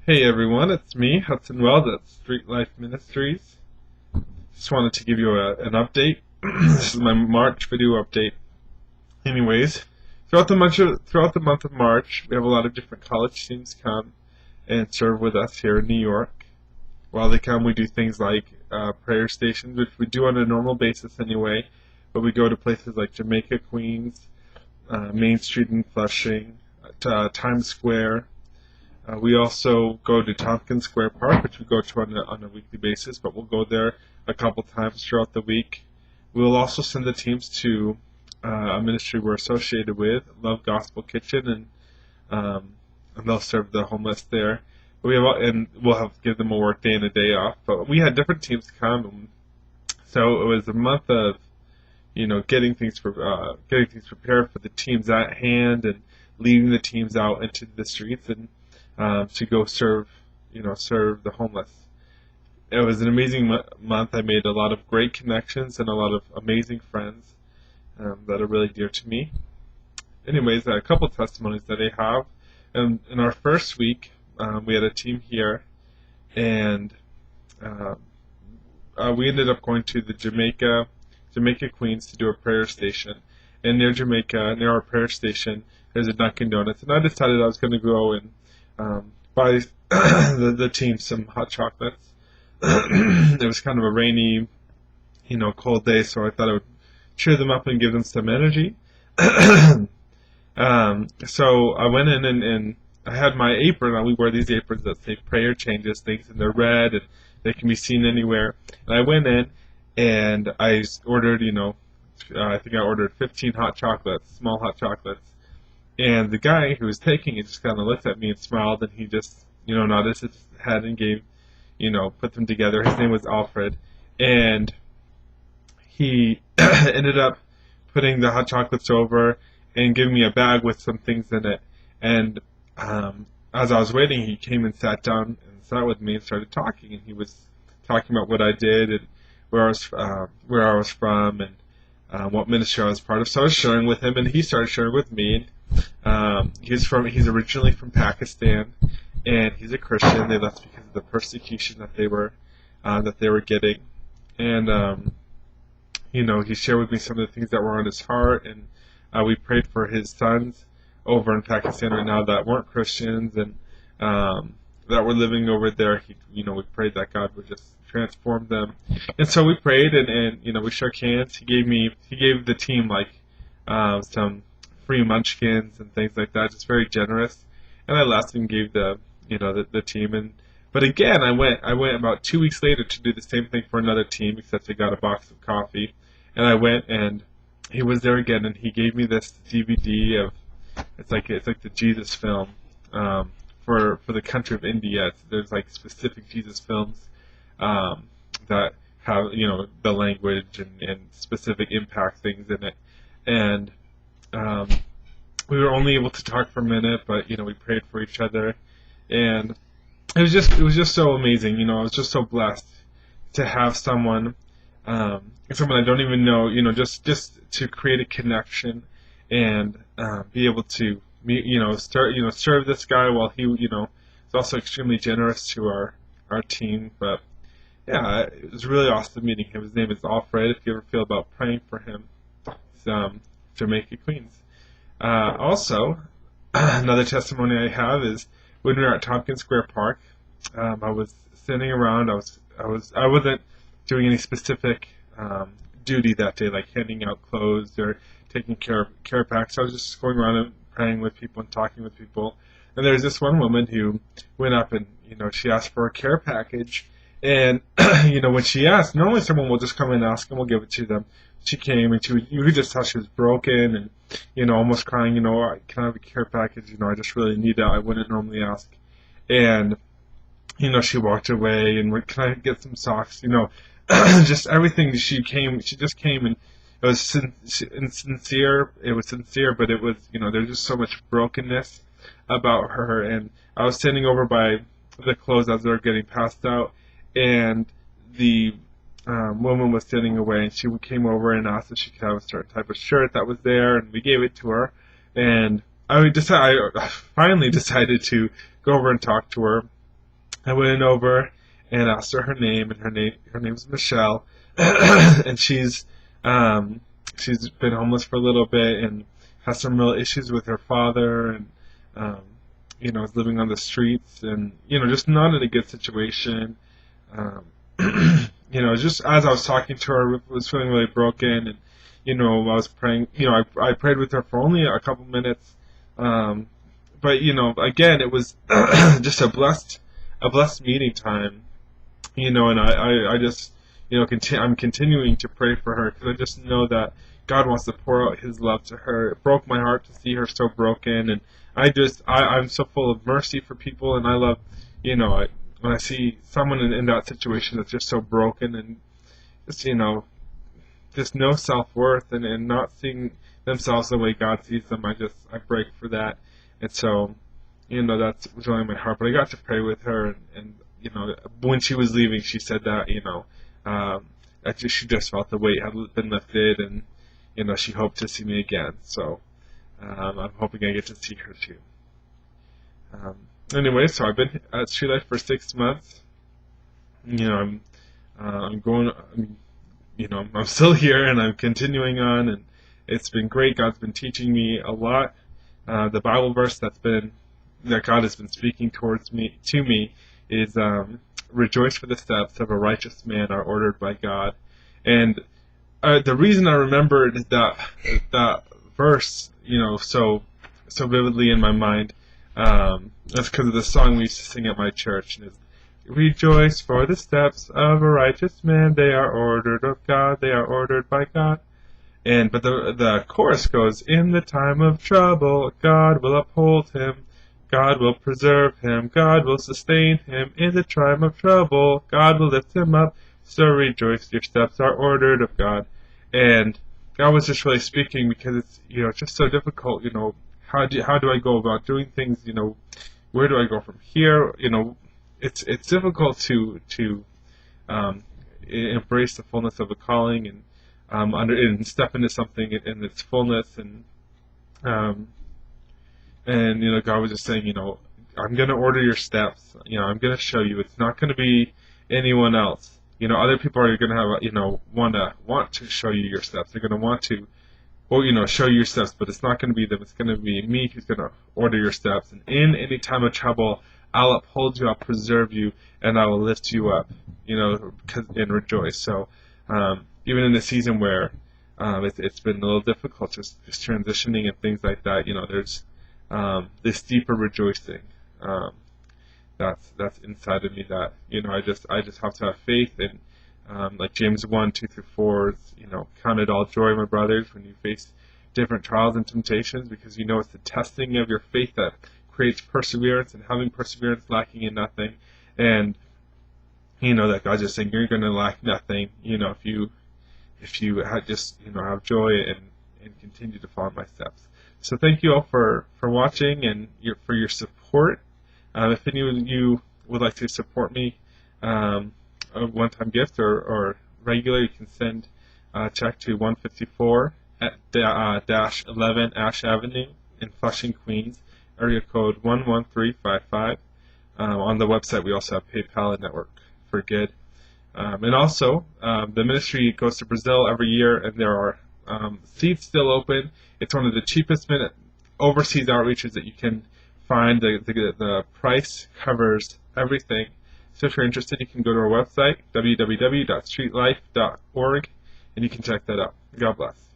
Hey everyone, it's me, Hudson Wells at Street Life Ministries. Just wanted to give you an update. This is my March video update. Anyways, throughout the month of March, we have a lot of different college teams come and serve with us here in New York. While they come, we do things like prayer stations, which we do on a normal basis anyway, but we go to places like Jamaica, Queens, Main Street in Flushing, Times Square. We also go to Tompkins Square Park, which we go to on a weekly basis, but we'll go there a couple times throughout the week. We'll also send the teams to a ministry we're associated with, Love Gospel Kitchen, and they'll serve the homeless there. And we'll give them a work day and a day off. But we had different teams come, so it was a month of getting things prepared for the teams at hand and leading the teams out into the streets and to go serve the homeless. It was an amazing month. I made a lot of great connections and a lot of amazing friends that are really dear to me. Anyways, a couple testimonies that I have. In our first week, we had a team here, and we ended up going to the Jamaica Queens to do a prayer station. And near our prayer station, there's a Dunkin' Donuts, and I decided I was going to go and buy the team some hot chocolates. It was kind of a rainy, cold day, so I thought I would cheer them up and give them some energy. So I went in and I had my apron on. We wear these aprons that say prayer changes things, and they're red and they can be seen anywhere. And I went in and I ordered, I think I ordered 15 hot chocolates, small hot chocolates. And the guy who was taking it just kind of looked at me and smiled, and he just, nodded his head and gave, put them together. His name was Alfred, and he ended up putting the hot chocolates over and giving me a bag with some things in it. And as I was waiting, he came and sat down and sat with me and started talking. And he was talking about what I did and where I was from and what ministry I was part of. So I was sharing with him, and he started sharing with me. He's originally from Pakistan, and he's a Christian. They left because of the persecution that they were getting, and he shared with me some of the things that were on his heart, and we prayed for his sons over in Pakistan right now that weren't Christians and that were living over there. We prayed that God would just transform them, and so we prayed and we shook hands. He gave the team some free munchkins and things like that, just very generous. And I left and gave the team. But again, I went about 2 weeks later to do the same thing for another team, except I got a box of coffee. And I went, and he was there again, and he gave me this DVD of it's like the Jesus film for the country of India. There's like specific Jesus films that have the language and specific impact things in it. And we were only able to talk for a minute, but we prayed for each other, and it was just so amazing. I was just so blessed to have someone I don't even know, just to create a connection and be able to meet, serve this guy while he, is also extremely generous to our team. But yeah, it was really awesome meeting him. His name is Alfred. If you ever feel about praying for him, it's Jamaica Queens. Also, another testimony I have is when we were at Tompkins Square Park. I was standing around. I wasn't doing any specific duty that day, like handing out clothes or taking care packs. I was just going around and praying with people and talking with people. And there was this one woman who went up and she asked for a care package. And when she asked, normally someone will just come and ask and we'll give it to them. She came and you could just tell she was broken and almost crying. Can I have a care package? I just really need that. I wouldn't normally ask. And she walked away and can I get some socks? Just everything. She just came and it was sincere. It was sincere, but it was there's just so much brokenness about her. And I was standing over by the clothes as they were getting passed out, and the woman was standing away, and she came over and asked if she could have a certain type of shirt that was there, and we gave it to her. And I finally decided to go over and talk to her I went over and asked her name, and her name's Michelle, and she's been homeless for a little bit and has some real issues with her father, and um, is living on the streets, and just not in a good situation. Um, just as I was talking to her, I was feeling really broken, and I was praying. I prayed with her for only a couple minutes, um, but again, it was just a blessed meeting time. And I just I'm continuing to pray for her because I just know that God wants to pour out His love to her. It broke my heart to see her so broken, and I'm so full of mercy for people, and I love when I see someone in that situation that's just so broken and just no self-worth, and not seeing themselves the way God sees them. I break for that, and so that's really my heart. But I got to pray with her, and when she was leaving, she said that she just felt the weight had been lifted, and she hoped to see me again. So I'm hoping I get to see her too. Anyway, so I've been at Street Life for 6 months. I'm going. I'm still here, and I'm continuing on, and it's been great. God's been teaching me a lot. The Bible verse that God has been speaking to me is rejoice, for the steps of a righteous man are ordered by God. And the reason I remembered that verse so vividly in my mind, that's because of the song we used to sing at my church, and it's rejoice, for the steps of a righteous man, they are ordered of God, they are ordered by God. But the chorus goes, in the time of trouble, God will uphold him, God will preserve him, God will sustain him. In the time of trouble, God will lift him up. So rejoice, your steps are ordered of God. And God was just really speaking, because it's just so difficult. How do I go about doing things? Where do I go from here? It's difficult to embrace the fullness of a calling, and step into something in its fullness, and God was just saying, I'm going to order your steps. I'm going to show you. It's not going to be anyone else. Other people are going to have want to show you your steps. They're going to want to show you your steps, but it's not going to be them. It's going to be me who's going to order your steps. And in any time of trouble, I'll uphold you, I'll preserve you, and I will lift you up, and rejoice. So even in the season where it's been a little difficult, just transitioning and things like that, there's this deeper rejoicing that's inside of me, that I just have to have faith, and like James 1:2-4, count it all joy, my brothers, when you face different trials and temptations, because it's the testing of your faith that creates perseverance, and having perseverance lacking in nothing. And that God's just saying you're going to lack nothing, if you have joy and continue to follow my steps. So thank you all for watching, and for your support. If any of you would like to support me, a one-time gift or regular, you can send a check to 154 -11 Ash Avenue in Flushing, Queens, area code 11355. On the website, we also have PayPal and Network for Good. And also, the ministry goes to Brazil every year, and there are seats still open. It's one of the cheapest overseas outreaches that you can find. The price covers everything. So if you're interested, you can go to our website, www.streetlife.org, and you can check that out. God bless.